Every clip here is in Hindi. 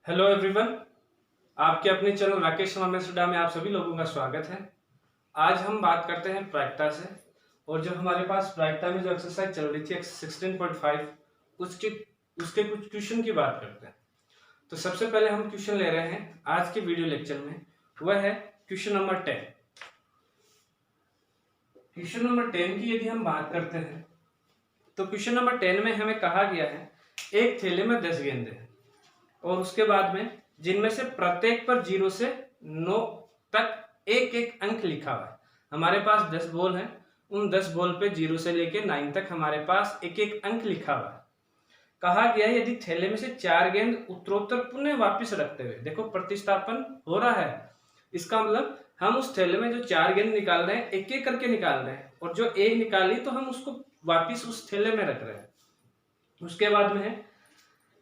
हेलो एवरीवन, आपके अपने चैनल राकेश शर्मा मेथड में आप सभी लोगों का स्वागत है। आज हम बात करते हैं प्रायिकता से। और जो हमारे पास प्रायिकता में जो एक्सरसाइज चल रही थी 16.5 उसके उसके कुछ क्वेश्चन की बात करते हैं। तो सबसे पहले हम क्वेश्चन ले रहे हैं आज के वीडियो लेक्चर में, वह है क्वेश्चन नंबर 10। क्वेश्चन नंबर 10 की यदि हम बात करते हैं तो क्वेश्चन नंबर 10 में हमें कहा गया है एक थैले में 10 गेंदें हैं और उसके बाद में जिनमें से प्रत्येक पर 0 से 9 तक एक एक अंक लिखा हुआ है। हमारे पास 10 बॉल हैं, उन 10 बॉल पे 0 से लेकर 9 तक हमारे पास एक एक अंक लिखा हुआ है। कहा गया है यदि थैले में से 4 गेंद उत्तरोत्तर पुनः वापस रखते हुए, देखो प्रतिस्थापन हो रहा है, इसका मतलब हम उस थैले में जो 4 गेंद निकाल रहे हैं एक एक करके निकाल रहे हैं और जो एक निकाली तो हम उसको वापिस उस थैले में रख रहे हैं। उसके बाद में है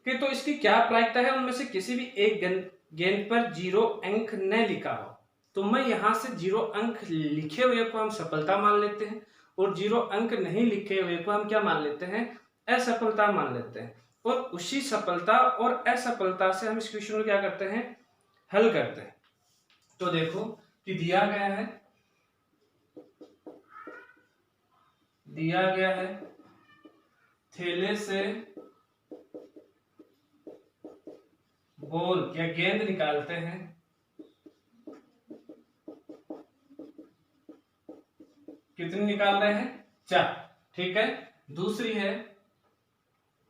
कि तो इसकी क्या प्रायिकता है उनमें से किसी भी एक गेंद पर 0 अंक न लिखा हो। तो मैं यहां से 0 अंक लिखे हुए को हम सफलता मान लेते हैं और 0 अंक नहीं लिखे हुए को हम क्या मान लेते हैं, असफलता मान लेते हैं। और उसी सफलता और असफलता से हम इस क्वेश्चन को क्या करते हैं, हल करते हैं। तो देखो कि दिया गया है थैले से बॉल या गेंद निकालते हैं, कितनी निकाल रहे हैं, 4। ठीक है। दूसरी है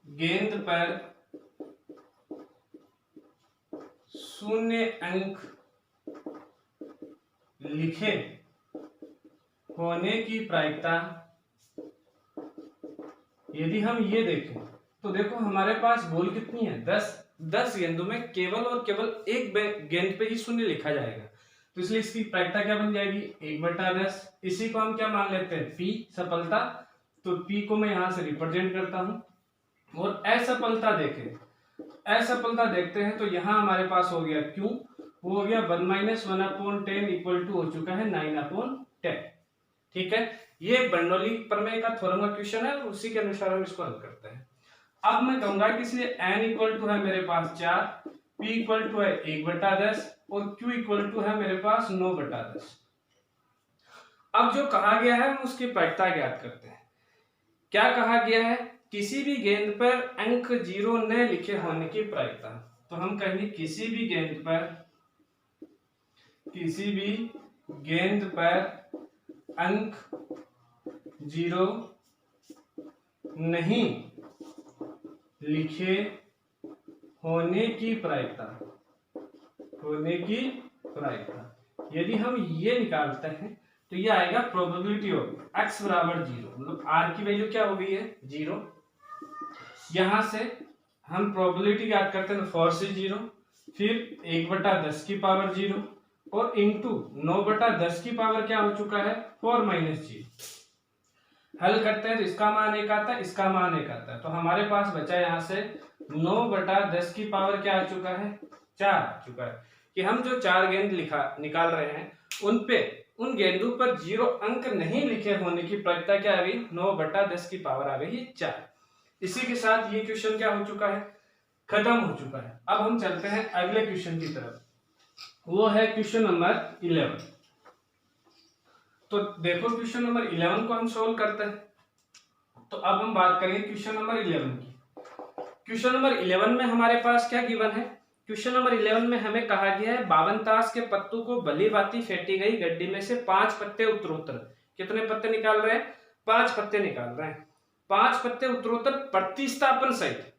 गेंद पर 0 अंक लिखे होने की प्रायिकता। यदि हम ये देखें तो देखो हमारे पास बॉल कितनी है, 10 गेंदों में केवल और केवल एक गेंद पे ही 0 लिखा जाएगा। तो इसलिए इसकी प्रायिकता क्या बन जाएगी, 1/10। इसी को हम क्या मान लेते हैं, P सफलता। तो P को मैं यहां से रिप्रेजेंट करता हूं। और असफलता देखते हैं तो यहां हमारे पास हो गया Q, वो हो गया 1 - 1/10 इक्वल टू हो चुका है 9/10। ठीक है। ये बर्नौली प्रमेय का थ्योरम का क्वेश्चन है और उसी के अनुसार हम इसको हल करते हैं। अब मैं कहूंगा कि इसलिए n इक्वल टू है मेरे पास 4, p इक्वल टू है 1/10 और q इक्वल टू है मेरे पास 9/10। अब जो कहा गया है हम उसकी प्रायिकता ज्ञात करते हैं। क्या कहा गया है, किसी भी गेंद पर अंक 0 न लिखे होने की प्रायिकता। तो हम कहेंगे किसी भी गेंद पर अंक 0 नहीं लिखे होने की प्रायिकता। यदि हम ये निकालते हैं तो ये आएगा प्रोबेबिलिटी ऑफ x बराबर 0, मतलब r की वैल्यू क्या हो गई है, 0। यहां से हम प्रोबेबिलिटी ज्ञात करते हैं, 4 से 0, फिर 1/10 की पावर 0 और इंटू 9/10 की पावर क्या हो चुका है, 4 - 0। हल करते हैं तो इसका मान 1 आता है, इसका मान 1 आता है। तो हमारे पास बचा यहां से 9/10 की पावर क्या आ चुका है, 4 आ चुका है। कि हम जो 4 गेंद निकाल रहे हैं उन गेंदों पर 0 अंक नहीं लिखे होने की प्रायिकता क्या आ गई, 9/10 की पावर आ गई 4। इसी के साथ ये क्वेश्चन क्या हो चुका है, खत्म हो चुका है। अब हम चलते हैं अगले क्वेश्चन की तरफ, वो है क्वेश्चन नंबर 11। तो देखो क्वेश्चन नंबर 11 को हम सोल्व करते हैं। तो अब हम बात करेंगे क्वेश्चन नंबर 11 की। क्वेश्चन नंबर 11 में हमारे पास क्या गिवन है, क्वेश्चन नंबर 11 में हमें कहा गया है 52 ताश के पत्तों को भली भांति फेंटी गई गड्डी में से 5 पत्ते उत्तरोत्तर, कितने पत्ते निकाल रहे हैं, 5 पत्ते निकाल रहे हैं। 5 पत्ते उत्तरोत्तर प्रतिस्थापन सहित।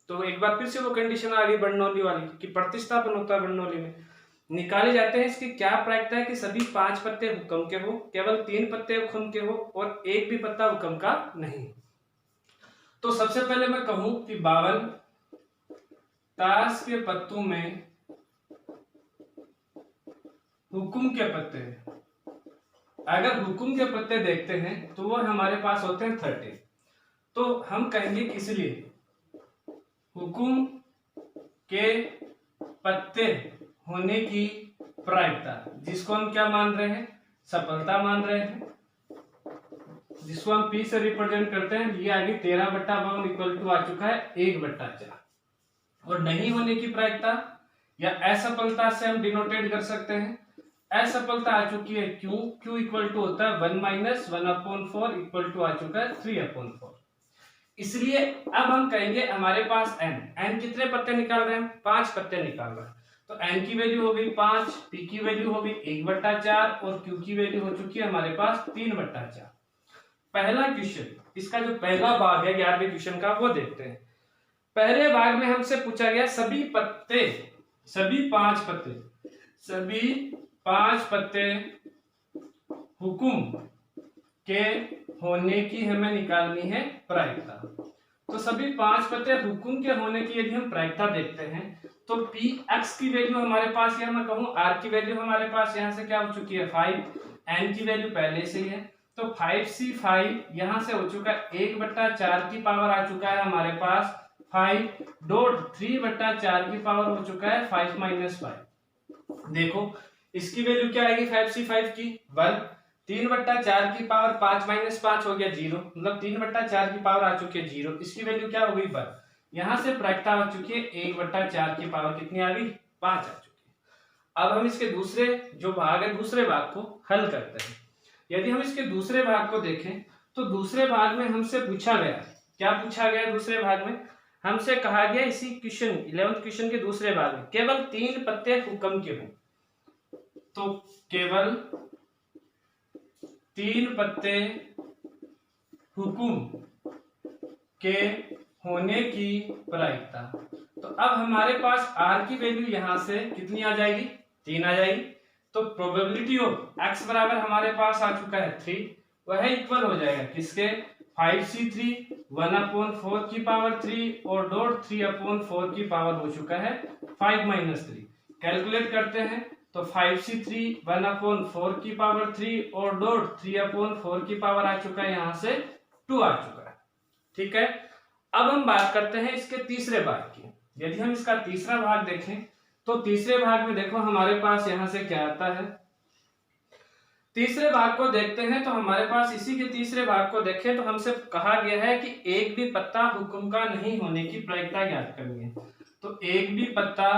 तो एक बार फिर से वो कंडीशन आ गई बर्नौली वाली कि प्रतिस्थापन होता है बर्नौली में, निकाले जाते हैं। इसकी क्या प्रायिकता है कि सभी 5 पत्ते हुक्म के हो, केवल 3 पत्ते हुक्म के हो और एक भी पत्ता हुक्म का नहीं। तो सबसे पहले मैं कहूं कि 52 ताश के पत्तों में हुक्म के पत्ते, अगर हुक्म के पत्ते देखते हैं तो वो हमारे पास होते हैं 30। तो हम कहेंगे कि इसलिए हुक्म के पत्ते होने की प्रायिकता, जिसको हम क्या मान रहे हैं, सफलता मान रहे हैं, जिसको हम P से रिप्रेजेंट करते हैं, ये आगे 13/52 इक्वल टू आ चुका है 1/4। और नहीं होने की प्रायिकता या असफलता से हम डिनोटेट कर सकते हैं। असफलता आ चुकी है क्यू, क्यू इक्वल टू होता है 1 माइनस 1/4 इक्वल टू आ चुका है 3/4। इसलिए अब हम कहेंगे हमारे पास n कितने पत्ते निकाल रहे हैं, 5 पत्ते निकाल रहे हैं, तो n की वैल्यू हो गई 5, p की वैल्यू हो गई 1/4 और q की वैल्यू हो चुकी है हमारे पास 3/4। पहला क्वेश्चन, इसका जो पहला भाग है 11वें क्वेश्चन का, वो देखते हैं। पहले भाग में हमसे पूछा गया सभी 5 पत्ते हुकुम के होने की हमें निकालनी है प्रायिकता। तो सभी 5 पत्ते हुकुम के होने की यदि हम प्रायिकता देखते हैं तो पी एक्स की वैल्यू हमारे पास, या मैं कहूं आर की वैल्यू हमारे पास यहां से क्या हो चुकी है 5, एन की वैल्यू पहले से ही है, तो 5c5 यहां से हो चुका है 1/4 की पावर आ चुका है हमारे पास 5 डॉट 3/4 की पावर हो चुका है 5 - 5। देखो इसकी वैल्यू क्या आएगी 5c5 की 1, 3/4 की पावर 5 - 5 हो गया 0, मतलब 3/4 की पावर आ चुकी है 0, इसकी वैल्यू क्या हो गई 1। यहां से प्रायिकता आ चुकी है 1/4 की पावर कितनी आ गई 5 आ चुकी है। अब हम इसके दूसरे जो भाग है दूसरे भाग को हल करते हैं। यदि हम इसके दूसरे भाग को देखें तो दूसरे भाग में हमसे पूछा गया, क्या पूछा गया दूसरे भाग में, हमसे कहा गया इसी क्वेश्चन 11th क्वेश्चन के दूसरे भाग में केवल 3 पत्ते हुक्म के हों, तो केवल 3 पत्ते हुकुम के होने की प्रायिकता। तो अब हमारे पास r की वैल्यू यहां से कितनी आ जाएगी 3 आ जाएगी, तो प्रोबेबिलिटी ऑफ x बराबर हमारे पास आ चुका है 3, वह इक्वल हो जाएगा किसके 5c3 1/4 की पावर 3 और डॉट 3/4 की पावर हो चुका है 5 - 3। कैलकुलेट करते हैं तो 5c3 1/4 की पावर 3 और डॉट 3/4 की पावर आ चुका है यहां से 2 आ चुका है। ठीक है, अब हम बात करते हैं इसके तीसरे भाग की। यदि हम इसका तीसरा भाग देखें तो तीसरे भाग में देखो हमारे पास यहां से क्या आता है, तीसरे भाग को देखते हैं तो हमारे पास इसी के तीसरे भाग को देखें तो हमसे कहा गया है कि एक भी पत्ता हुक्म का नहीं होने की प्रायिकता ज्ञात करनी है। तो एक भी पत्ता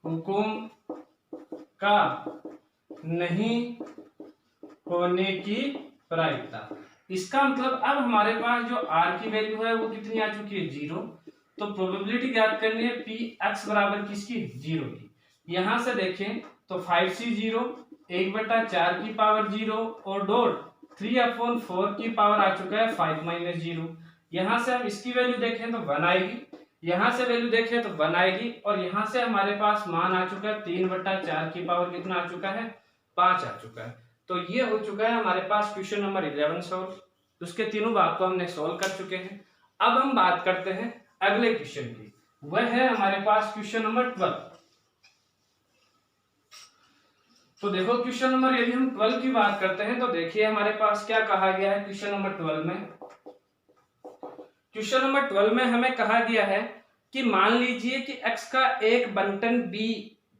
हुक्म का नहीं होने की प्रायिकता, इसका मतलब अब हमारे पास जो r की वैल्यू है वो कितनी आ चुकी है 0, तो प्रोबेबिलिटी ज्ञात करनी है पी एक्स बराबर किसकी 0 की। यहां से देखें तो 5c0 1/4 की पावर 0 और डॉट 3/4 की पावर आ चुका है 5 - 0। यहां से हम इसकी वैल्यू देखें तो 1 आएगी, यहां से वैल्यू देखें तो 1 आएगी, और यहां से हमारे पास मान आ चुका है 3/4 की पावर कितना आ चुका है 5 आ चुका है। तो ये हो चुका है हमारे पास क्वेश्चन नंबर 11 सॉल्व। उसके तीनों भाग को हमने सॉल्व कर चुके हैं। अब हम बात करते हैं अगले क्वेश्चन की, वह है हमारे पास क्वेश्चन नंबर 12। तो देखो क्वेश्चन नंबर यदि हम 12 की बात करते हैं तो देखिए हमारे पास क्या कहा गया है क्वेश्चन नंबर 12 में। क्वेश्चन नंबर 12 में हमें कहा गया है कि मान लीजिए कि x का एक बंटन b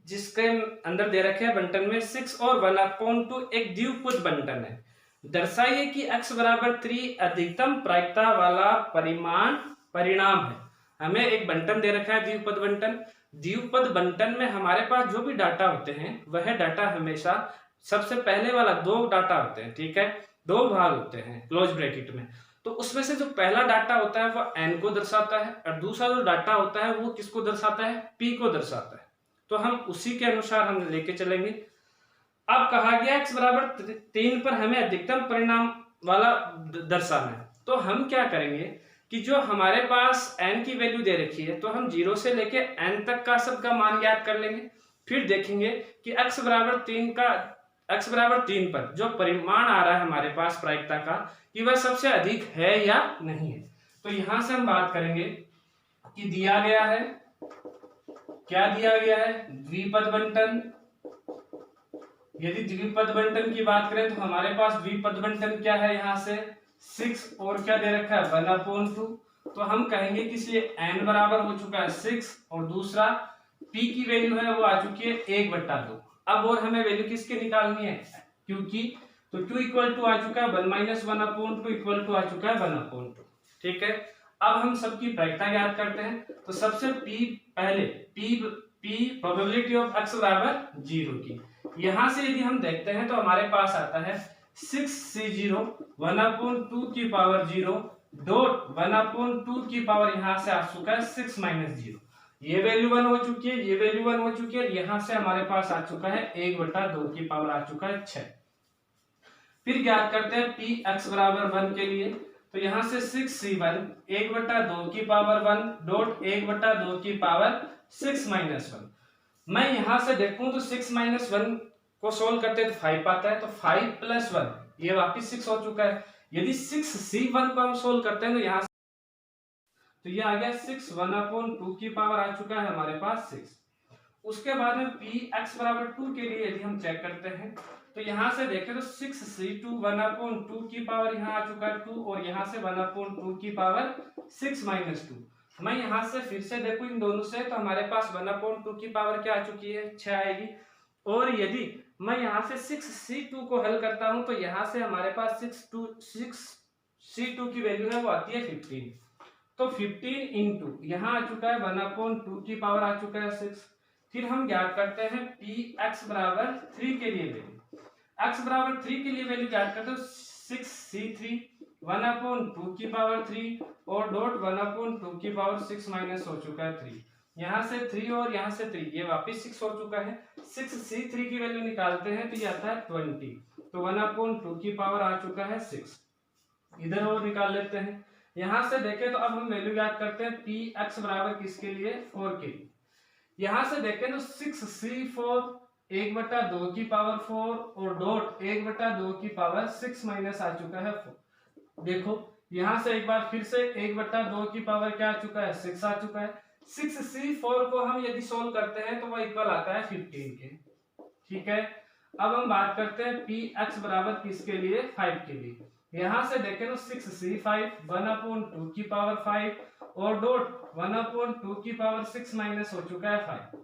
जिसके अंदर दे रखे हैं बंटन में 6 और 1/2 एक द्विपद बंटन है, दर्शाइए कि x बराबर 3 अधिकतम प्रायिकता वाला परिणाम है। हमें एक बंटन दे रखा है द्विपद बंटन, द्विपद बंटन में हमारे पास जो भी डाटा होते हैं वह डाटा हमेशा सबसे पहले वाला 2 डाटा होते हैं, ठीक है 2 भाग होते हैं क्लोज ब्रैकेट में, तो उसमें से जो पहला डाटा होता है वो n को दर्शाता है और दूसरा जो डाटा होता है वो किसको दर्शाता है p को दर्शाता है। तो हम उसी के अनुसार हम लेके चलेंगे। अब कहा गया x बराबर 3 पर हमें अधिकतम परिणाम वाला दर्शाना है, तो हम क्या करेंगे कि जो हमारे पास n की वैल्यू दे रखी है तो हम 0 से लेके n तक का सबका मान ज्ञात कर लेंगे, फिर देखेंगे कि x बराबर 3 पर जो परिमाण आ रहा है हमारे पास प्रायिकता का कि वह सबसे अधिक है या नहीं है। तो यहां से हम बात करेंगे कि दिया गया है, क्या दिया गया है द्विपद बंटन। यदि द्विपद बंटन की बात करें तो हमारे पास द्विपद बंटन क्या है यहाँ से 6 और क्या दे रखा है 1/2, तो हम कहेंगे कि इसलिए n बराबर हो चुका है 6 और दूसरा p की वैल्यू है वो आ चुकी है 1/2। अब और हमें वैल्यू किसकी निकालनी है क्योंकि, तो q इक्वल टू आ चुका है 1 - 1/2 इक्वल टू आ चुका है 1/2। ठीक है, अब हम सबकी प्रायिकता ज्ञात करते हैं। तो सबसे p पहले p प्रोबेबिलिटी ऑफ x बराबर 0 की, यहां से यदि हम देखते हैं तो हमारे पास आता है 6c0 1/2 की पावर 0 डॉट 1/2 की पावर यहां से आ चुका है 6 माइनस 0, ये वैल्यू 1 हो चुकी है, ये वैल्यू 1 हो चुकी है, यहां से हमारे पास आ चुका है 1/2 की पावर आ चुका है 6। फिर ज्ञात करते हैं p x बराबर 1 के लिए, तो यहां से 6c1 1/2 की पावर 1 डॉट 1/2 की पावर 6 माइनस 1। मैं यहां से देखूं तो 6 माइनस 1 को सोल्व करते हैं तो 5 आता है, तो 5 प्लस 1 ये वापिस 6 हो चुका है। यदि 6c1 को हम सोल्व करते हैं तो यहां तो ये आ गया 6 1/2 की पावर आ चुका है हमारे पास 6। उसके बाद में px बराबर 2 के लिए यदि हम चेक करते हैं तो यहां से देखें तो 6c2 1/2 की पावर यहां आ चुका है 2 और यहां से 1/2 की पावर 6 माइनस 2। मैं यहां से फिर से देखूं इन दोनों से तो हमारे पास 1/2 की पावर क्या आ चुकी है 6 आएगी। और यदि मैं यहां से 6c2 को हल करता हूं तो यहां से हमारे पास 6c2 की वैल्यू है वो आती है 15, तो 15 इंटू यहां आ चुका है 1/2 की पावर आ चुका है 6। फिर हम ज्ञात करते हैं px बराबर 3 के लिए वैल्यू, x बराबर 3 के लिए वैल्यू ज्ञात करते हैं 6c3 1/2 की पावर 3 और डॉट 1/2 की पावर 6 माइनस हो चुका है 3, यहां से 3 और यहां से 3 ये वापस 6 हो चुका है। 6c3 की वैल्यू निकालते हैं तो ये आता है 20, तो 1/2 की पावर आ चुका है 6, इधर और निकाल लेते हैं। यहां से देखें तो अब हम वैल्यू याद करते हैं px बराबर किसके लिए 4 के लिए, यहां से देखें तो 6c4 1/2 की पावर 4 और डॉट 1/2 की पावर 6 माइनस आ चुका है 4। देखो यहां से एक बार फिर से 1/2 की पावर क्या आ चुका है 6 आ चुका है। 6c4 को हम यदि सोल्व करते हैं तो वो इक्वल आता है 15 के, ठीक है। अब हम बात करते हैं px बराबर किसके लिए 5 के लिए, यहां से देखें तो 6c5 1/2 की पावर 5 और डॉट 1/2 की पावर 6 माइनस हो चुका है 5।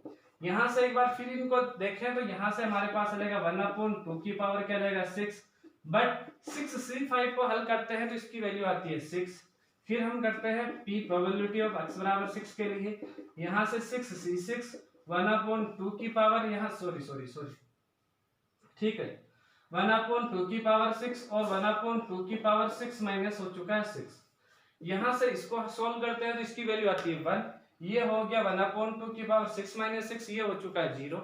यहां से एक बार फिर इनको देखें तो यहां से हमारे पास चलेगा 1/2 की पावर क्या रहेगा 6, बट 6c5 को हल करते हैं तो इसकी वैल्यू आती है 6। फिर हम करते हैं p प्रोबेबिलिटी ऑफ x बराबर 6 के लिए, यहां से 6c6 1/2 की पावर यहां सॉरी ठीक है 1/2 की पावर 6 और 1/2 की पावर 6 माइनस हो चुका है 6। यहां से इसको सोल्व करते हैं तो इसकी वैल्यू आती है 1, ये हो गया 1/2 की पावर 6 माइनस 6, ये हो चुका है 0,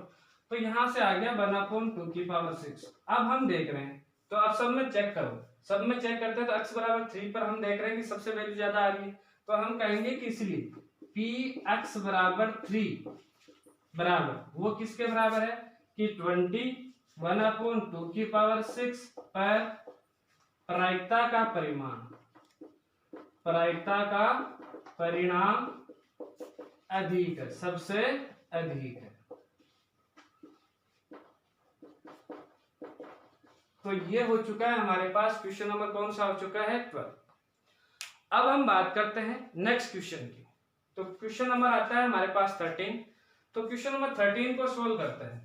तो यहां से आ गया 1/2 की पावर 6। अब हम देख रहे हैं तो आप सब में चेक करो, सब में चेक करते हैं तो x बराबर 3 पर हम देख रहे हैं कि सबसे वैल्यू ज्यादा आ रही है, तो हम कहेंगे कि इसलिए px बराबर 3 बराबर वो किसके बराबर है कि 20 1/2 की पावर 6 पर प्रायिकता का परिणाम अधिक है, सबसे अधिक है। तो ये हो चुका है हमारे पास क्वेश्चन नंबर कौन सा हो चुका है 12। अब हम बात करते हैं नेक्स्ट क्वेश्चन की, तो क्वेश्चन नंबर आता है हमारे पास 13, तो क्वेश्चन नंबर 13 को सोल्व करते हैं।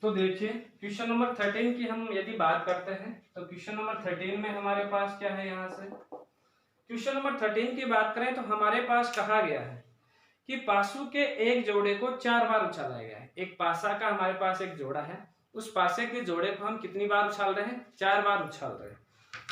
तो देखिए क्वेश्चन नंबर 13 की हम यदि बात करते हैं तो क्वेश्चन नंबर 13 में हमारे पास क्या है, यहां से क्वेश्चन नंबर 13 की बात करें तो हमारे पास कहा गया है कि पासों के एक जोड़े को 4 बार उछाला गया है। एक पासा का हमारे पास एक जोड़ा है, उस पासे के जोड़े को हम कितनी बार उछाल रहे हैं 4 बार उछाल रहे हैं।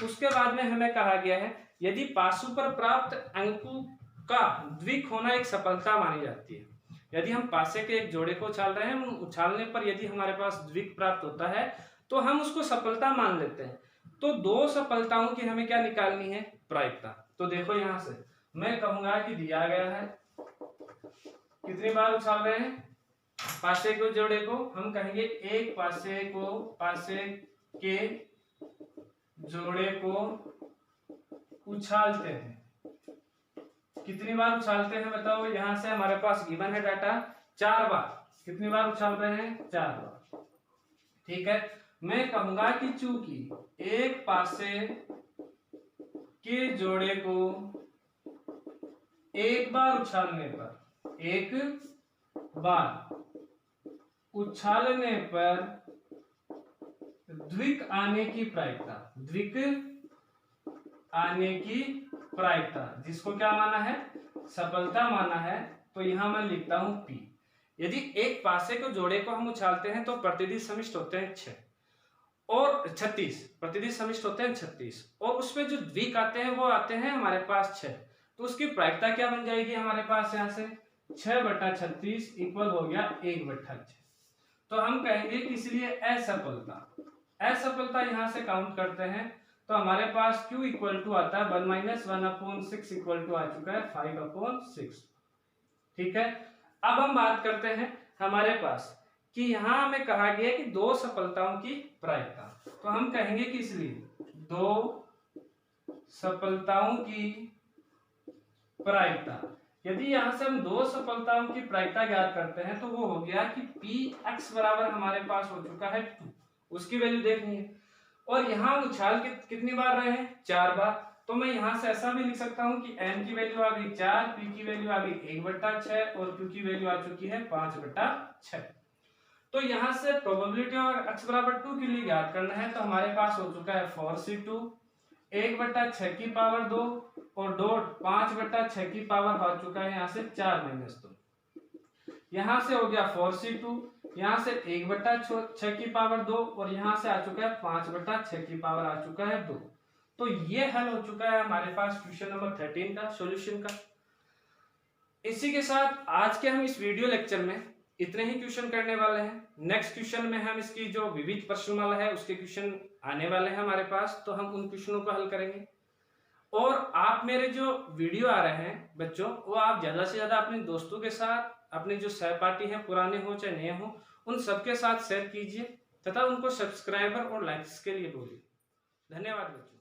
उसके बाद में हमें कहा गया है यदि पासों पर प्राप्त अंकों का द्विक होना एक सफलता मानी जाती है। यदि हम पासे के एक जोड़े को उछाल रहे हैं, उछालने पर यदि हमारे पास द्विक प्राप्त होता है तो हम उसको सफलता मान लेते हैं। तो दो सफलताओं की हमें क्या निकालनी है प्रायिकता। तो देखो यहां से मैं कहूंगा कि दिया गया है कितनी बार उछाल रहे हैं पासे के जोड़े को, हम कहेंगे एक पासे के जोड़े को उछालते हैं। कितनी बार उछालते हैं बताओ, यहां से हमारे पास गिवन है डाटा 4 बार। कितनी बार उछाल रहे हैं 4 बार, ठीक है। मैं कहूंगा कि चूंकि एक पासे के जोड़े को एक बार उछालने पर द्विक आने की प्रायिकता, द्विक आने की प्रायिकता, जिसको क्या माना है, सफलता माना है, तो यहां मैं लिखता हूं P। यदि एक पासे को जोड़े को हम उछालते हैं तो प्रतिदिश समिष्ट होते हैं 6 और 36, प्रतिदिश समिष्ट होते हैं 36, और उसमें जो द्विक आते हैं वो आते हैं हमारे पास 6, तो उसकी प्रायिकता क्या बन जाएगी हमारे पास, यहां से 6/36 इक्वल हो गया 1/6। तो हम कहेंगे कि इसलिए असफलता, असफलता यहां से काउंट करते हैं तो हमारे पास Q इक्वल टू आता है 1 - 1/6 इक्वल टू आ चुका है 5/6। ठीक है, अब हम बात करते हैं हमारे पास कि यहां हमें कहा गया है कि दो सफलताओं की प्रायिकता, तो हम कहेंगे कि इसलिए दो सफलताओं की प्रायिकता, यदि यहां से हम दो सफलताओं की प्रायिकता ज्ञात करते हैं तो वो हो गया कि Px बराबर हमारे पास हो चुका है 2, उसकी वैल्यू देखनी है, और यहां उछाल कितनी बार रहे हैं, 4 बार, तो मैं यहां से ऐसा भी लिख सकता हूं कि n की वैल्यू आ गई 4, p की वैल्यू आ गई 1/6 और q की वैल्यू आ चुकी है 5/6। तो यहां से प्रोबेबिलिटी और x बराबर 2 के लिए ज्ञात करना है, तो हमारे पास हो चुका है 4c2 1/6 की पावर 2 और डॉट 5/6 की पावर हो चुका है यहां से 4 - 2, यहां से हो गया 4c2, यहां से 1/6 की पावर 2 और यहां से आ चुका है 5/6 की पावर आ चुका है 2। तो ये हल हो चुका है हमारे पास क्वेश्चन नंबर 13 का सॉल्यूशन का। इसी के साथ आज के हम इस वीडियो लेक्चर में इतने ही क्वेश्चन करने वाले हैं। नेक्स्ट क्वेश्चन में हम इसकी जो विविध प्रश्नमाला है उसके क्वेश्चन आने वाले हैं हमारे पास, तो हम उन क्वेश्चनों को हल करेंगे। और आप मेरे जो वीडियो आ रहे हैं बच्चों, वो आप ज्यादा से ज्यादा अपने दोस्तों के साथ, अपने जो सहपाठी हैं पुराने हो चाहे नए हो, उन सबके साथ शेयर कीजिए तथा उनको सब्सक्राइबर और लाइक्स के लिए बोलिए। धन्यवाद बच्चों।